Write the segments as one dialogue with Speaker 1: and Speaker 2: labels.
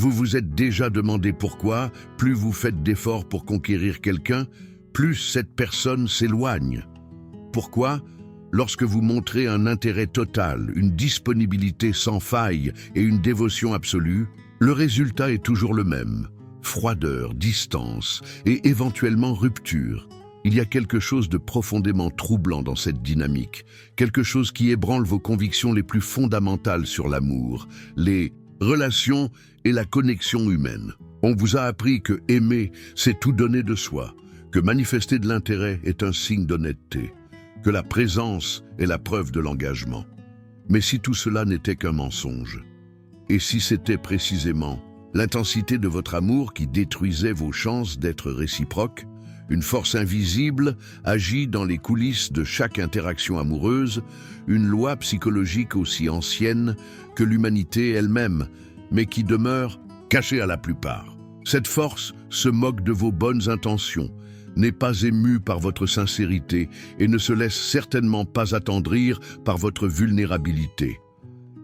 Speaker 1: Vous vous êtes déjà demandé pourquoi, plus vous faites d'efforts pour conquérir quelqu'un, plus cette personne s'éloigne. Pourquoi? Lorsque vous montrez un intérêt total, une disponibilité sans faille et une dévotion absolue, le résultat est toujours le même. Froideur, distance et éventuellement rupture. Il y a quelque chose de profondément troublant dans cette dynamique, quelque chose qui ébranle vos convictions les plus fondamentales sur l'amour, les relations et la connexion humaine. On vous a appris que aimer, c'est tout donner de soi, que manifester de l'intérêt est un signe d'honnêteté, que la présence est la preuve de l'engagement. Mais si tout cela n'était qu'un mensonge, et si c'était précisément l'intensité de votre amour qui détruisait vos chances d'être réciproques, une force invisible agit dans les coulisses de chaque interaction amoureuse, une loi psychologique aussi ancienne que l'humanité elle-même, mais qui demeure cachée à la plupart. Cette force se moque de vos bonnes intentions, n'est pas émue par votre sincérité et ne se laisse certainement pas attendrir par votre vulnérabilité.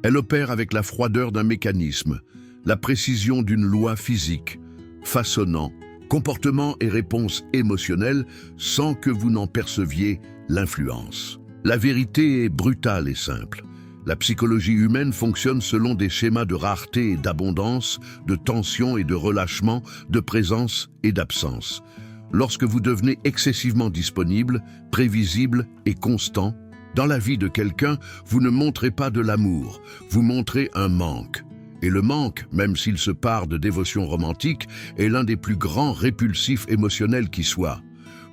Speaker 1: Elle opère avec la froideur d'un mécanisme, la précision d'une loi physique, façonnant comportement et réponse émotionnelle sans que vous n'en perceviez l'influence. La vérité est brutale et simple. La psychologie humaine fonctionne selon des schémas de rareté et d'abondance, de tension et de relâchement, de présence et d'absence. Lorsque vous devenez excessivement disponible, prévisible et constant, dans la vie de quelqu'un, vous ne montrez pas de l'amour, vous montrez un manque. Et le manque, même s'il se part de dévotion romantique, est l'un des plus grands répulsifs émotionnels qui soit.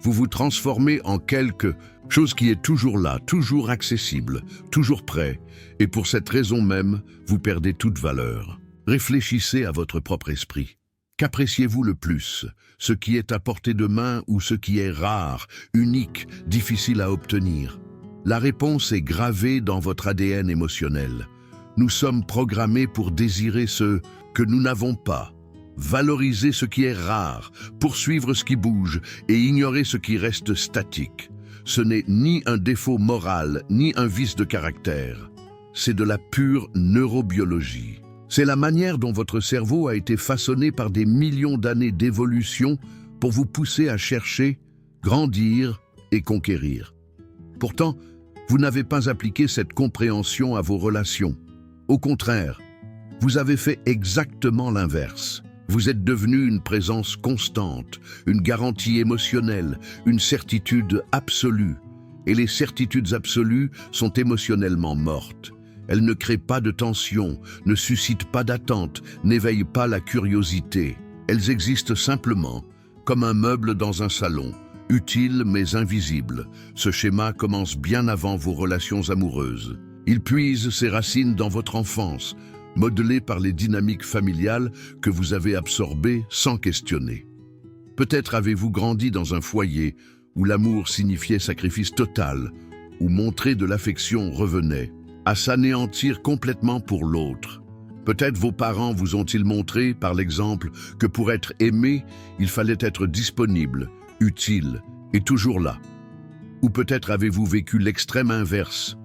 Speaker 1: Vous vous transformez en quelque chose qui est toujours là, toujours accessible, toujours prêt, et pour cette raison même, vous perdez toute valeur. Réfléchissez à votre propre esprit. Qu'appréciez-vous le plus? Ce qui est à portée de main ou ce qui est rare, unique, difficile à obtenir? La réponse est gravée dans votre ADN émotionnel. Nous sommes programmés pour désirer ce que nous n'avons pas, valoriser ce qui est rare, poursuivre ce qui bouge et ignorer ce qui reste statique. Ce n'est ni un défaut moral, ni un vice de caractère. C'est de la pure neurobiologie. C'est la manière dont votre cerveau a été façonné par des millions d'années d'évolution pour vous pousser à chercher, grandir et conquérir. Pourtant, vous n'avez pas appliqué cette compréhension à vos relations. Au contraire, vous avez fait exactement l'inverse. Vous êtes devenu une présence constante, une garantie émotionnelle, une certitude absolue. Et les certitudes absolues sont émotionnellement mortes. Elles ne créent pas de tension, ne suscitent pas d'attente, n'éveillent pas la curiosité. Elles existent simplement, comme un meuble dans un salon, utile mais invisible. Ce schéma commence bien avant vos relations amoureuses. Il puise ses racines dans votre enfance, modelée par les dynamiques familiales que vous avez absorbées sans questionner. Peut-être avez-vous grandi dans un foyer où l'amour signifiait sacrifice total, où montrer de l'affection revenait à s'anéantir complètement pour l'autre. Peut-être vos parents vous ont-ils montré, par l'exemple, que pour être aimé, il fallait être disponible, utile et toujours là. Ou peut-être avez-vous vécu l'extrême inverse,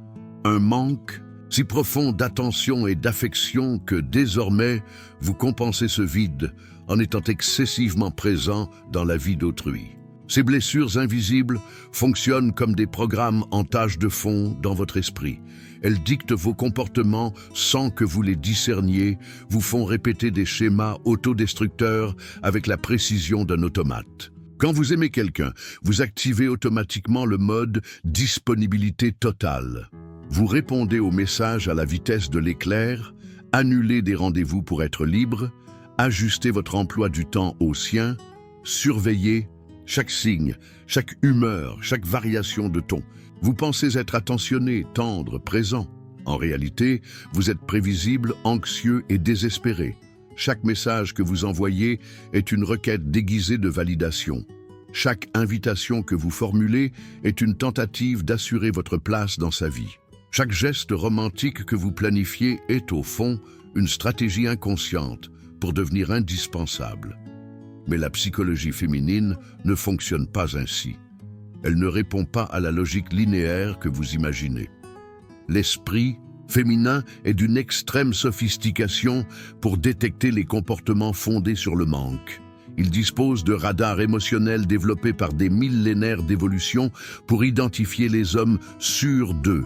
Speaker 1: un manque si profond d'attention et d'affection que désormais vous compensez ce vide en étant excessivement présent dans la vie d'autrui. Ces blessures invisibles fonctionnent comme des programmes en tâche de fond dans votre esprit. Elles dictent vos comportements sans que vous les discerniez, vous font répéter des schémas autodestructeurs avec la précision d'un automate. Quand vous aimez quelqu'un, vous activez automatiquement le mode disponibilité totale. Vous répondez aux messages à la vitesse de l'éclair, annulez des rendez-vous pour être libre, ajustez votre emploi du temps au sien, surveillez chaque signe, chaque humeur, chaque variation de ton. Vous pensez être attentionné, tendre, présent. En réalité, vous êtes prévisible, anxieux et désespéré. Chaque message que vous envoyez est une requête déguisée de validation. Chaque invitation que vous formulez est une tentative d'assurer votre place dans sa vie. Chaque geste romantique que vous planifiez est, au fond, une stratégie inconsciente pour devenir indispensable. Mais la psychologie féminine ne fonctionne pas ainsi. Elle ne répond pas à la logique linéaire que vous imaginez. L'esprit féminin est d'une extrême sophistication pour détecter les comportements fondés sur le manque. Il dispose de radars émotionnels développés par des millénaires d'évolution pour identifier les hommes sûrs d'eux,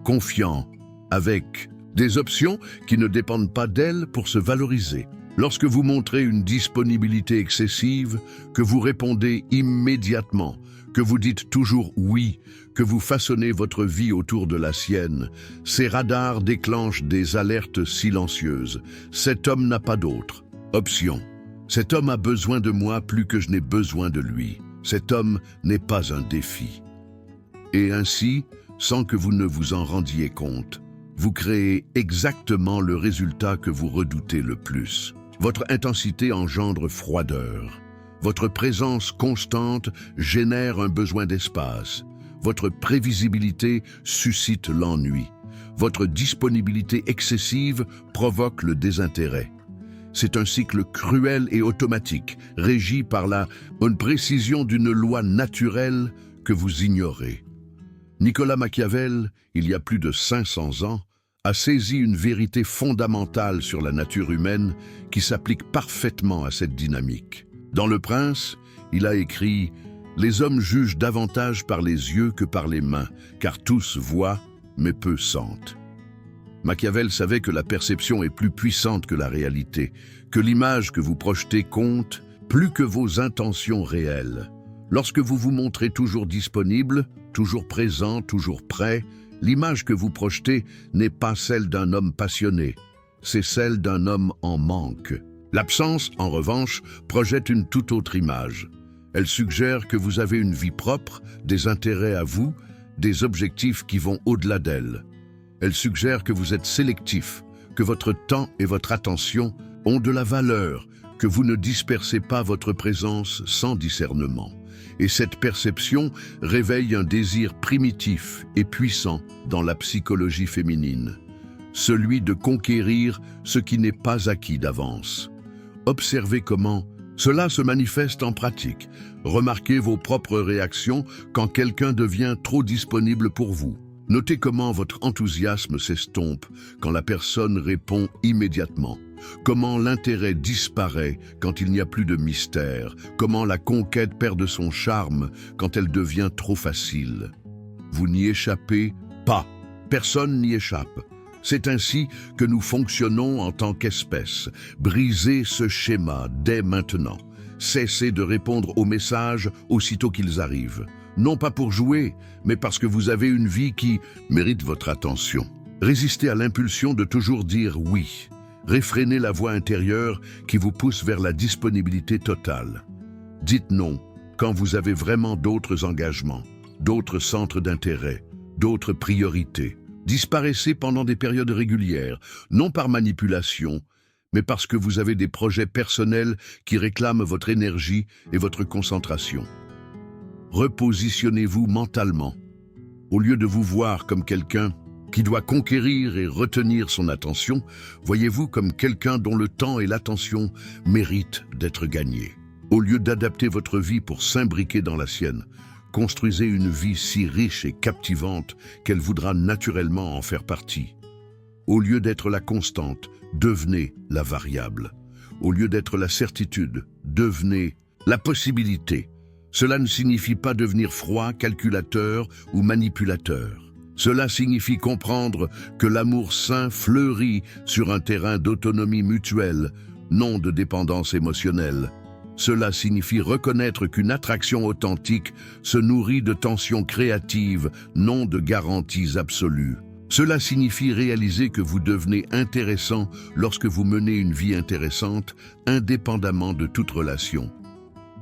Speaker 1: confiants, avec des options qui ne dépendent pas d'elles pour se valoriser. Lorsque vous montrez une disponibilité excessive, que vous répondez immédiatement, que vous dites toujours oui, que vous façonnez votre vie autour de la sienne, ces radars déclenchent des alertes silencieuses. Cet homme n'a pas d'autre option. Cet homme a besoin de moi plus que je n'ai besoin de lui. Cet homme n'est pas un défi. Et ainsi, sans que vous ne vous en rendiez compte, vous créez exactement le résultat que vous redoutez le plus. Votre intensité engendre froideur. Votre présence constante génère un besoin d'espace. Votre prévisibilité suscite l'ennui. Votre disponibilité excessive provoque le désintérêt. C'est un cycle cruel et automatique, régi par une précision d'une loi naturelle que vous ignorez. Nicolas Machiavel, il y a plus de 500 ans, a saisi une vérité fondamentale sur la nature humaine qui s'applique parfaitement à cette dynamique. Dans Le Prince, il a écrit « Les hommes jugent davantage par les yeux que par les mains, car tous voient, mais peu sentent. » Machiavel savait que la perception est plus puissante que la réalité, que l'image que vous projetez compte plus que vos intentions réelles. Lorsque vous vous montrez toujours disponible, toujours présent, toujours prêt, l'image que vous projetez n'est pas celle d'un homme passionné, c'est celle d'un homme en manque. L'absence, en revanche, projette une toute autre image. Elle suggère que vous avez une vie propre, des intérêts à vous, des objectifs qui vont au-delà d'elle. Elle suggère que vous êtes sélectif, que votre temps et votre attention ont de la valeur, que vous ne dispersez pas votre présence sans discernement. Et cette perception réveille un désir primitif et puissant dans la psychologie féminine, celui de conquérir ce qui n'est pas acquis d'avance. Observez comment cela se manifeste en pratique. Remarquez vos propres réactions quand quelqu'un devient trop disponible pour vous. Notez comment votre enthousiasme s'estompe quand la personne répond immédiatement. Comment l'intérêt disparaît quand il n'y a plus de mystère. Comment la conquête perd de son charme quand elle devient trop facile. Vous n'y échappez pas. Personne n'y échappe. C'est ainsi que nous fonctionnons en tant qu'espèce. Brisez ce schéma dès maintenant. Cessez de répondre aux messages aussitôt qu'ils arrivent. Non pas pour jouer, mais parce que vous avez une vie qui mérite votre attention. Résistez à l'impulsion de toujours dire oui. Réfrénez la voix intérieure qui vous pousse vers la disponibilité totale. Dites non quand vous avez vraiment d'autres engagements, d'autres centres d'intérêt, d'autres priorités. Disparaissez pendant des périodes régulières, non par manipulation, mais parce que vous avez des projets personnels qui réclament votre énergie et votre concentration. Repositionnez-vous mentalement. Au lieu de vous voir comme quelqu'un qui doit conquérir et retenir son attention, voyez-vous comme quelqu'un dont le temps et l'attention méritent d'être gagnés. Au lieu d'adapter votre vie pour s'imbriquer dans la sienne, construisez une vie si riche et captivante qu'elle voudra naturellement en faire partie. Au lieu d'être la constante, devenez la variable. Au lieu d'être la certitude, devenez la possibilité. Cela ne signifie pas devenir froid, calculateur ou manipulateur. Cela signifie comprendre que l'amour sain fleurit sur un terrain d'autonomie mutuelle, non de dépendance émotionnelle. Cela signifie reconnaître qu'une attraction authentique se nourrit de tensions créatives, non de garanties absolues. Cela signifie réaliser que vous devenez intéressant lorsque vous menez une vie intéressante, indépendamment de toute relation.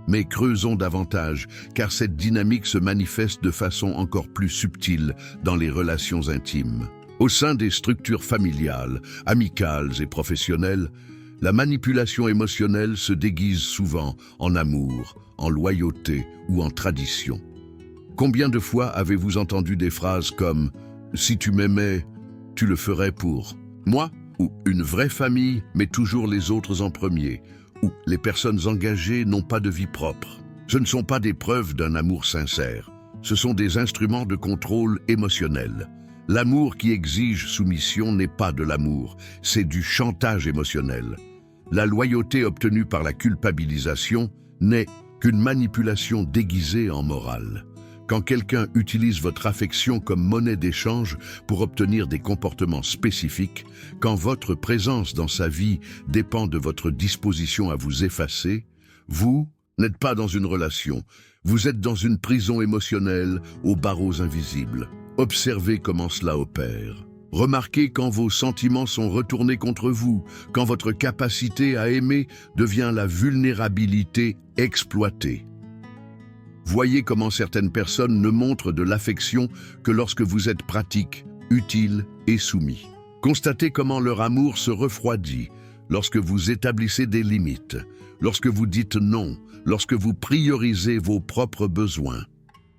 Speaker 1: Mais creusons davantage, car cette dynamique se manifeste de façon encore plus subtile dans les relations intimes. Au sein des structures familiales, amicales et professionnelles, la manipulation émotionnelle se déguise souvent en amour, en loyauté ou en tradition. Combien de fois avez-vous entendu des phrases comme « Si tu m'aimais, tu le ferais pour moi » ou « Une vraie famille met toujours les autres en premier » ou « Les personnes engagées n'ont pas de vie propre ». Ce ne sont pas des preuves d'un amour sincère, ce sont des instruments de contrôle émotionnel. L'amour qui exige soumission n'est pas de l'amour, c'est du chantage émotionnel. La loyauté obtenue par la culpabilisation n'est qu'une manipulation déguisée en morale. Quand quelqu'un utilise votre affection comme monnaie d'échange pour obtenir des comportements spécifiques, quand votre présence dans sa vie dépend de votre disposition à vous effacer, vous n'êtes pas dans une relation, vous êtes dans une prison émotionnelle aux barreaux invisibles. Observez comment cela opère. Remarquez quand vos sentiments sont retournés contre vous, quand votre capacité à aimer devient la vulnérabilité exploitée. Voyez comment certaines personnes ne montrent de l'affection que lorsque vous êtes pratique, utile et soumis. Constatez comment leur amour se refroidit lorsque vous établissez des limites, lorsque vous dites non, lorsque vous priorisez vos propres besoins.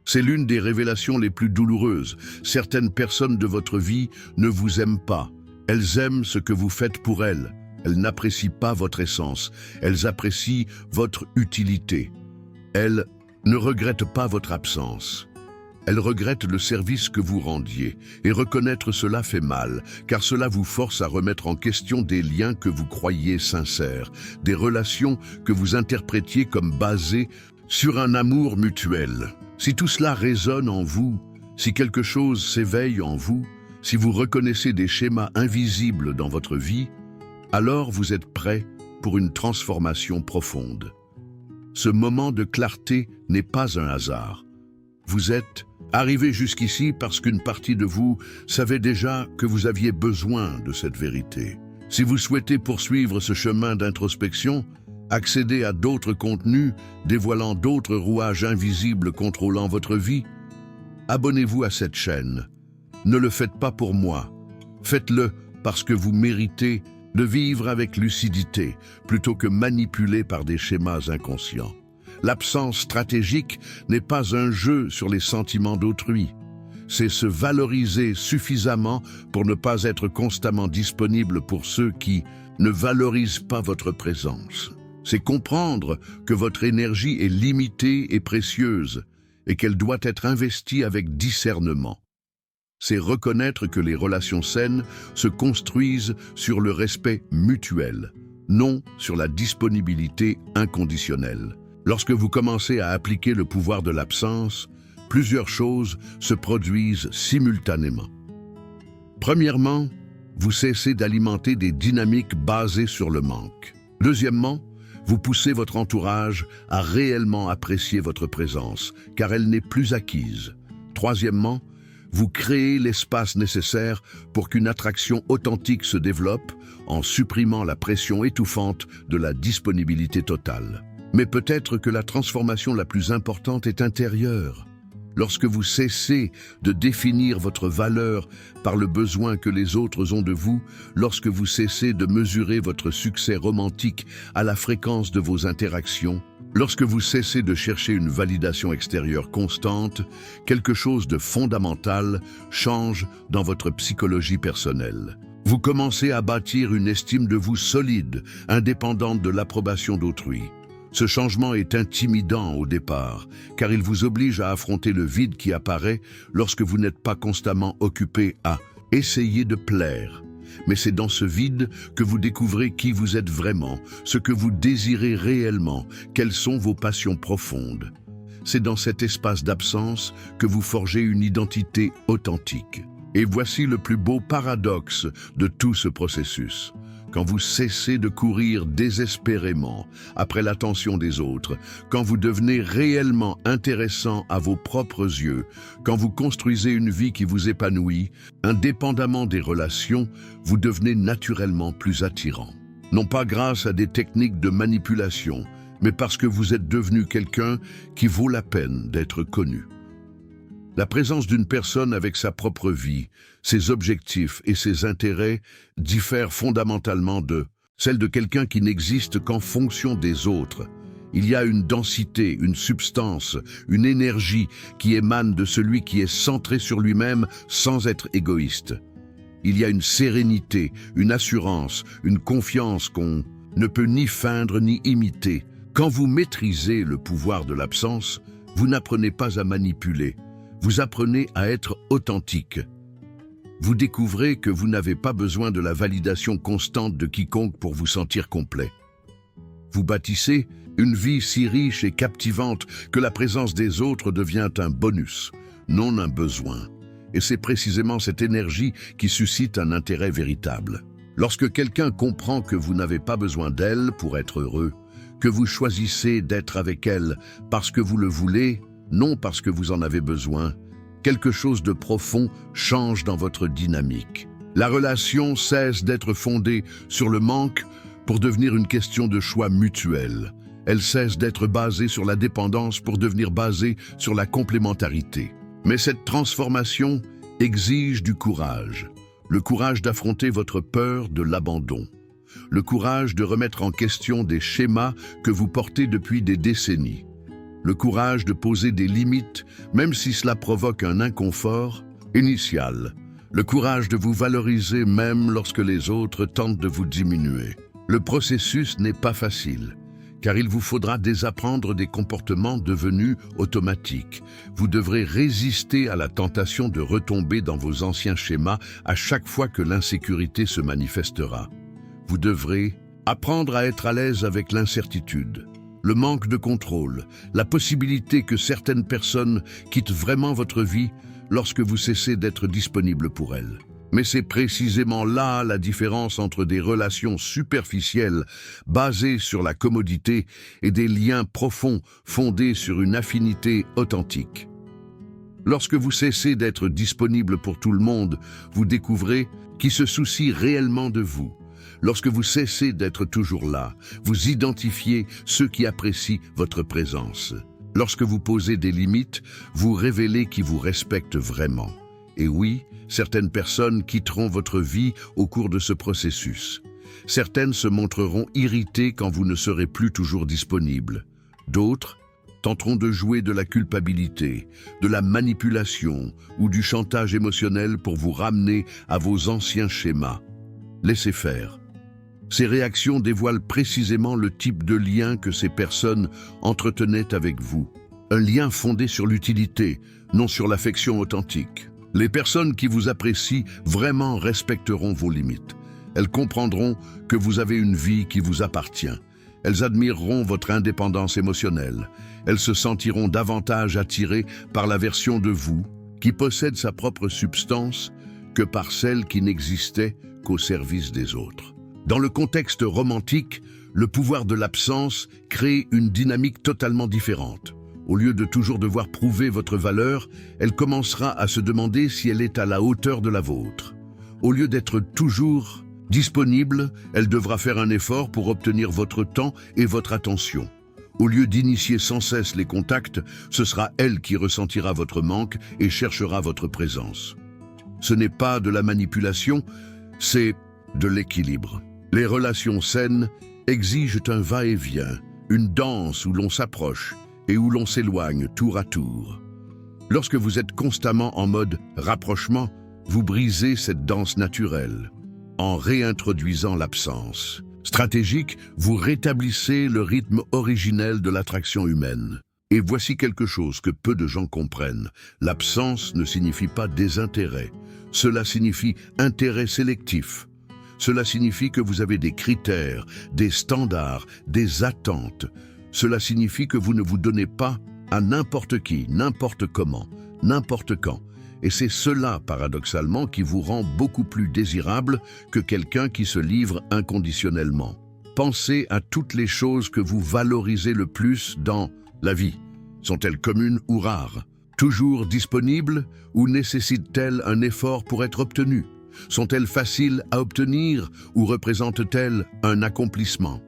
Speaker 1: C'est l'une des révélations les plus douloureuses. Certaines personnes de votre vie ne vous aiment pas. Elles aiment ce que vous faites pour elles. Elles n'apprécient pas votre essence. Elles apprécient votre utilité. Elles ne regrettent pas votre absence. Elles regrettent le service que vous rendiez. Et reconnaître cela fait mal, car cela vous force à remettre en question des liens que vous croyiez sincères, des relations que vous interprétiez comme basées sur un amour mutuel. Si tout cela résonne en vous, si quelque chose s'éveille en vous, si vous reconnaissez des schémas invisibles dans votre vie, alors vous êtes prêt pour une transformation profonde. Ce moment de clarté n'est pas un hasard. Vous êtes arrivé jusqu'ici parce qu'une partie de vous savait déjà que vous aviez besoin de cette vérité. Si vous souhaitez poursuivre ce chemin d'introspection, accéder à d'autres contenus, dévoilant d'autres rouages invisibles contrôlant votre vie, abonnez-vous à cette chaîne. Ne le faites pas pour moi. Faites-le parce que vous méritez de vivre avec lucidité, plutôt que manipulé par des schémas inconscients. L'absence stratégique n'est pas un jeu sur les sentiments d'autrui. C'est se valoriser suffisamment pour ne pas être constamment disponible pour ceux qui ne valorisent pas votre présence. C'est comprendre que votre énergie est limitée et précieuse et qu'elle doit être investie avec discernement. C'est reconnaître que les relations saines se construisent sur le respect mutuel, non sur la disponibilité inconditionnelle. Lorsque vous commencez à appliquer le pouvoir de l'absence, plusieurs choses se produisent simultanément. Premièrement, vous cessez d'alimenter des dynamiques basées sur le manque. Deuxièmement, vous poussez votre entourage à réellement apprécier votre présence, car elle n'est plus acquise. Troisièmement, vous créez l'espace nécessaire pour qu'une attraction authentique se développe en supprimant la pression étouffante de la disponibilité totale. Mais peut-être que la transformation la plus importante est intérieure. Lorsque vous cessez de définir votre valeur par le besoin que les autres ont de vous, lorsque vous cessez de mesurer votre succès romantique à la fréquence de vos interactions, lorsque vous cessez de chercher une validation extérieure constante, quelque chose de fondamental change dans votre psychologie personnelle. Vous commencez à bâtir une estime de vous solide, indépendante de l'approbation d'autrui. Ce changement est intimidant au départ, car il vous oblige à affronter le vide qui apparaît lorsque vous n'êtes pas constamment occupé à essayer de plaire. Mais c'est dans ce vide que vous découvrez qui vous êtes vraiment, ce que vous désirez réellement, quelles sont vos passions profondes. C'est dans cet espace d'absence que vous forgez une identité authentique. Et voici le plus beau paradoxe de tout ce processus. Quand vous cessez de courir désespérément après l'attention des autres, quand vous devenez réellement intéressant à vos propres yeux, quand vous construisez une vie qui vous épanouit, indépendamment des relations, vous devenez naturellement plus attirant. Non pas grâce à des techniques de manipulation, mais parce que vous êtes devenu quelqu'un qui vaut la peine d'être connu. La présence d'une personne avec sa propre vie, ses objectifs et ses intérêts diffère fondamentalement de celle de quelqu'un qui n'existe qu'en fonction des autres. Il y a une densité, une substance, une énergie qui émane de celui qui est centré sur lui-même sans être égoïste. Il y a une sérénité, une assurance, une confiance qu'on ne peut ni feindre ni imiter. Quand vous maîtrisez le pouvoir de l'absence, vous n'apprenez pas à manipuler. Vous apprenez à être authentique. vous découvrez que vous n'avez pas besoin de la validation constante de quiconque pour vous sentir complet. Vous bâtissez une vie si riche et captivante que la présence des autres devient un bonus, non un besoin. Et c'est précisément cette énergie qui suscite un intérêt véritable. Lorsque quelqu'un comprend que vous n'avez pas besoin d'elle pour être heureux, que vous choisissez d'être avec elle parce que vous le voulez, non parce que vous en avez besoin, quelque chose de profond change dans votre dynamique. La relation cesse d'être fondée sur le manque pour devenir une question de choix mutuel. Elle cesse d'être basée sur la dépendance pour devenir basée sur la complémentarité. Mais cette transformation exige du courage. Le courage d'affronter votre peur de l'abandon. Le courage de remettre en question des schémas que vous portez depuis des décennies. Le courage de poser des limites, même si cela provoque un inconfort initial. Le courage de vous valoriser même lorsque les autres tentent de vous diminuer. Le processus n'est pas facile, car il vous faudra désapprendre des comportements devenus automatiques. Vous devrez résister à la tentation de retomber dans vos anciens schémas à chaque fois que l'insécurité se manifestera. Vous devrez apprendre à être à l'aise avec l'incertitude, le manque de contrôle, la possibilité que certaines personnes quittent vraiment votre vie lorsque vous cessez d'être disponible pour elles. Mais c'est précisément là la différence entre des relations superficielles basées sur la commodité et des liens profonds fondés sur une affinité authentique. Lorsque vous cessez d'être disponible pour tout le monde, vous découvrez qui se soucie réellement de vous. Lorsque vous cessez d'être toujours là, vous identifiez ceux qui apprécient votre présence. Lorsque vous posez des limites, vous révélez qui vous respecte vraiment. Et oui, certaines personnes quitteront votre vie au cours de ce processus. Certaines se montreront irritées quand vous ne serez plus toujours disponible. D'autres tenteront de jouer de la culpabilité, de la manipulation ou du chantage émotionnel pour vous ramener à vos anciens schémas. Laissez faire. Ces réactions dévoilent précisément le type de lien que ces personnes entretenaient avec vous. Un lien fondé sur l'utilité, non sur l'affection authentique. Les personnes qui vous apprécient vraiment respecteront vos limites. Elles comprendront que vous avez une vie qui vous appartient. Elles admireront votre indépendance émotionnelle. Elles se sentiront davantage attirées par la version de vous qui possède sa propre substance que par celle qui n'existait qu'au service des autres. Dans le contexte romantique, le pouvoir de l'absence crée une dynamique totalement différente. Au lieu de toujours devoir prouver votre valeur, elle commencera à se demander si elle est à la hauteur de la vôtre. Au lieu d'être toujours disponible, elle devra faire un effort pour obtenir votre temps et votre attention. Au lieu d'initier sans cesse les contacts, ce sera elle qui ressentira votre manque et cherchera votre présence. Ce n'est pas de la manipulation, c'est de l'équilibre. Les relations saines exigent un va-et-vient, une danse où l'on s'approche et où l'on s'éloigne tour à tour. Lorsque vous êtes constamment en mode rapprochement, vous brisez cette danse naturelle en réintroduisant l'absence. Stratégique, vous rétablissez le rythme originel de l'attraction humaine. Et voici quelque chose que peu de gens comprennent. L'absence ne signifie pas désintérêt. Cela signifie intérêt sélectif. Cela signifie que vous avez des critères, des standards, des attentes. Cela signifie que vous ne vous donnez pas à n'importe qui, n'importe comment, n'importe quand. Et c'est cela, paradoxalement, qui vous rend beaucoup plus désirable que quelqu'un qui se livre inconditionnellement. Pensez à toutes les choses que vous valorisez le plus dans la vie. Sont-elles communes ou rares? Toujours disponibles ou nécessitent-elles un effort pour être obtenues? Sont-elles faciles à obtenir ou représentent-elles un accomplissement?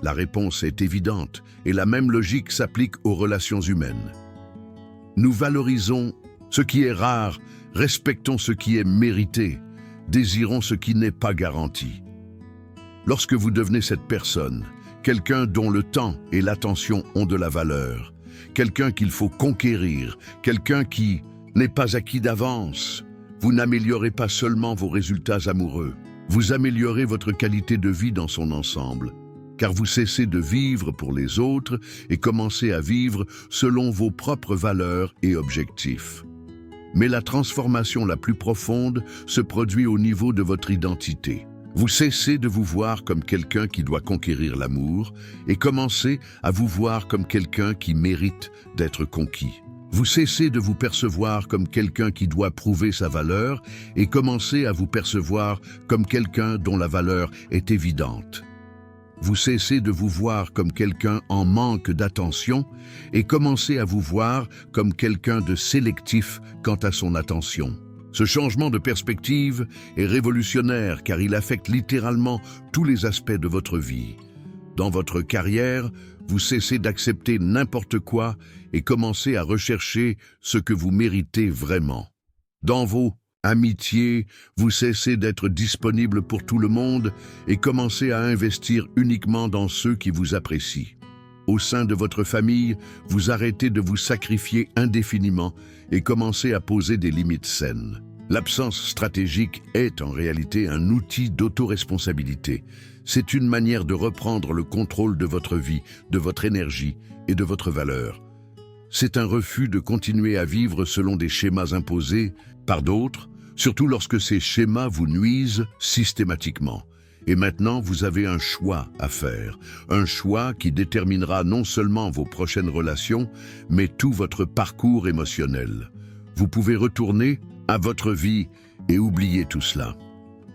Speaker 1: La réponse est évidente et la même logique s'applique aux relations humaines. Nous valorisons ce qui est rare, respectons ce qui est mérité, désirons ce qui n'est pas garanti. Lorsque vous devenez cette personne, quelqu'un dont le temps et l'attention ont de la valeur, quelqu'un qu'il faut conquérir, quelqu'un qui n'est pas acquis d'avance, vous n'améliorez pas seulement vos résultats amoureux, vous améliorez votre qualité de vie dans son ensemble, car vous cessez de vivre pour les autres et commencez à vivre selon vos propres valeurs et objectifs. Mais la transformation la plus profonde se produit au niveau de votre identité. Vous cessez de vous voir comme quelqu'un qui doit conquérir l'amour et commencez à vous voir comme quelqu'un qui mérite d'être conquis. Vous cessez de vous percevoir comme quelqu'un qui doit prouver sa valeur et commencez à vous percevoir comme quelqu'un dont la valeur est évidente. Vous cessez de vous voir comme quelqu'un en manque d'attention et commencez à vous voir comme quelqu'un de sélectif quant à son attention. Ce changement de perspective est révolutionnaire car il affecte littéralement tous les aspects de votre vie. Dans votre carrière, vous cessez d'accepter n'importe quoi et commencez à rechercher ce que vous méritez vraiment. Dans vos amitiés, vous cessez d'être disponible pour tout le monde et commencez à investir uniquement dans ceux qui vous apprécient. Au sein de votre famille, vous arrêtez de vous sacrifier indéfiniment et commencez à poser des limites saines. L'absence stratégique est en réalité un outil d'autoresponsabilité. C'est une manière de reprendre le contrôle de votre vie, de votre énergie et de votre valeur. C'est un refus de continuer à vivre selon des schémas imposés par d'autres, surtout lorsque ces schémas vous nuisent systématiquement. Et maintenant, vous avez un choix à faire, un choix qui déterminera non seulement vos prochaines relations, mais tout votre parcours émotionnel. Vous pouvez retourner à votre vie et oublier tout cela.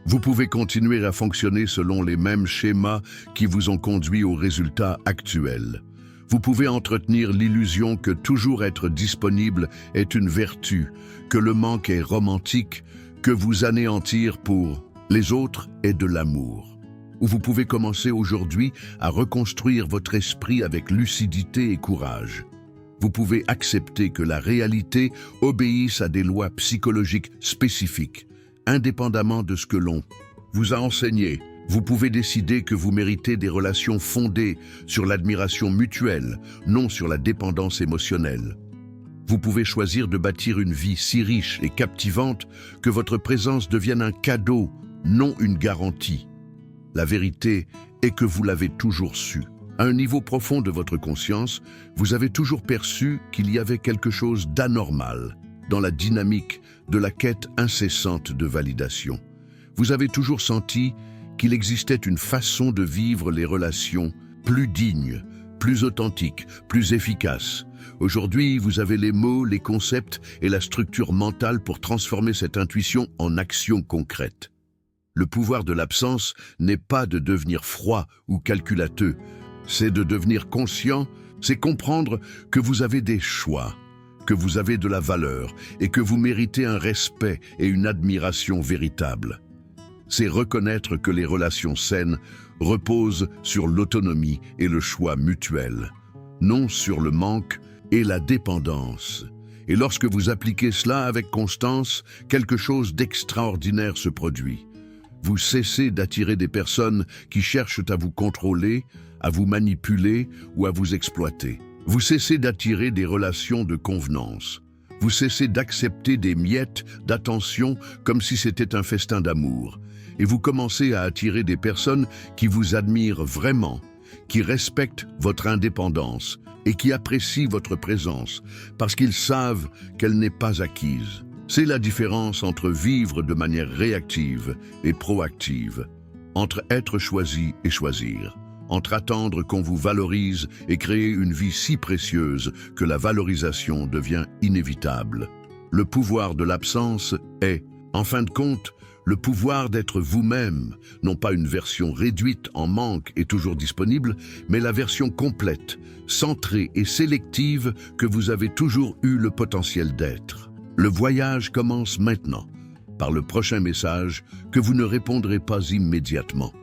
Speaker 1: Vous pouvez continuer à fonctionner selon les mêmes schémas qui vous ont conduit aux résultats actuels. Vous pouvez entretenir l'illusion que toujours être disponible est une vertu, que le manque est romantique, que vous anéantir pour les autres est de l'amour. Ou vous pouvez commencer aujourd'hui à reconstruire votre esprit avec lucidité et courage. Vous pouvez accepter que la réalité obéisse à des lois psychologiques spécifiques, indépendamment de ce que l'on vous a enseigné. Vous pouvez décider que vous méritez des relations fondées sur l'admiration mutuelle, non sur la dépendance émotionnelle. Vous pouvez choisir de bâtir une vie si riche et captivante que votre présence devienne un cadeau, non une garantie. La vérité est que vous l'avez toujours su. À un niveau profond de votre conscience, vous avez toujours perçu qu'il y avait quelque chose d'anormal dans la dynamique de la quête incessante de validation. Vous avez toujours senti qu'il existait une façon de vivre les relations plus digne, plus authentique, plus efficace. Aujourd'hui, vous avez les mots, les concepts et la structure mentale pour transformer cette intuition en action concrète. Le pouvoir de l'absence n'est pas de devenir froid ou calculateux, c'est de devenir conscient, c'est comprendre que vous avez des choix, que vous avez de la valeur et que vous méritez un respect et une admiration véritable. C'est reconnaître que les relations saines reposent sur l'autonomie et le choix mutuel, non sur le manque et la dépendance. Et lorsque vous appliquez cela avec constance, quelque chose d'extraordinaire se produit. Vous cessez d'attirer des personnes qui cherchent à vous contrôler, à vous manipuler ou à vous exploiter. Vous cessez d'attirer des relations de convenance. Vous cessez d'accepter des miettes d'attention comme si c'était un festin d'amour. Et vous commencez à attirer des personnes qui vous admirent vraiment, qui respectent votre indépendance et qui apprécient votre présence parce qu'ils savent qu'elle n'est pas acquise. C'est la différence entre vivre de manière réactive et proactive, entre être choisi et choisir, entre attendre qu'on vous valorise et créer une vie si précieuse que la valorisation devient inévitable. Le pouvoir de l'absence est, en fin de compte, le pouvoir d'être vous-même, non pas une version réduite en manque et toujours disponible, mais la version complète, centrée et sélective que vous avez toujours eu le potentiel d'être. Le voyage commence maintenant, par le prochain message que vous ne répondrez pas immédiatement,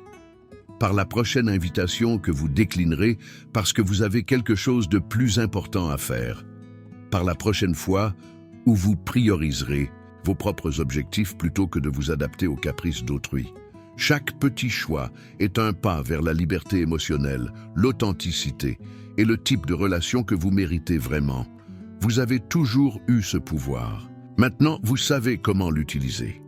Speaker 1: par la prochaine invitation que vous déclinerez parce que vous avez quelque chose de plus important à faire, par la prochaine fois où vous prioriserez vos propres objectifs plutôt que de vous adapter aux caprices d'autrui. Chaque petit choix est un pas vers la liberté émotionnelle, l'authenticité et le type de relation que vous méritez vraiment. Vous avez toujours eu ce pouvoir. Maintenant, vous savez comment l'utiliser.